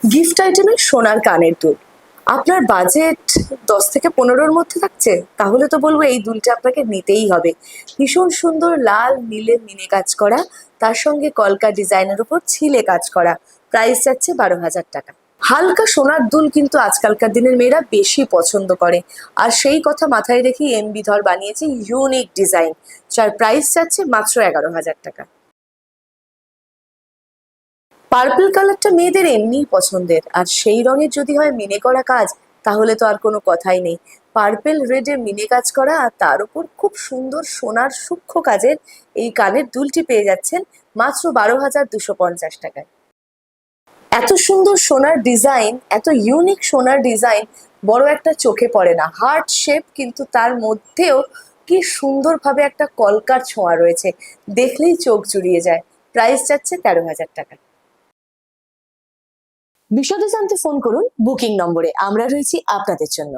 Gift আইটেমের সোনার কানের দুল। আপনার বাজেট 10 থেকে 15-র মধ্যে থাকছে, তাহলে তো বলবো এই দুলটা আপনাকে নিতেই হবে। ভীষণ সুন্দর লাল নীলে মিনে কাজ করা, তার সঙ্গে কলকা ডিজাইনের উপর ছিলে কাজ করা। প্রাইস যাচ্ছে 12,000 টাকা। হালকা সোনার দুল কিন্তু আজকালকার দিনের মেয়েরা বেশি পছন্দ করে, আর সেই কথা মাথায় রেখেই এমবি ধর বানিয়েছে ইউনিক ডিজাইন, যার প্রাইস যাচ্ছে মাত্র 11,000 টাকা। পার্পল কালারটা মেয়েদের এমনিই পছন্দের, আর সেই রঙের যদি হয় মিনে করা কাজ, তাহলে তো আর কোনো কথাই নেই। পার্পল রেডে মিনে কাজ করা, আর তার উপর খুব সুন্দর সোনার সূক্ষ্ম কাজের এই কানের দুলটি পেয়ে যাচ্ছেন মাত্র 12,250 টাকায়। এত সুন্দর সোনার ডিজাইন, এত ইউনিক সোনার ডিজাইন বড় একটা চোখে পড়ে না। হার্ট শেপ, কিন্তু তার মধ্যেও কি সুন্দরভাবে একটা কলকার ছোঁয়া রয়েছে, দেখলেই চোখ জুড়িয়ে যায়। প্রাইস যাচ্ছে 13,000 টাকা। বিশদে জানতে ফোন করুন বুকিং নম্বরে, আমরা রয়েছি আপনাদের জন্য।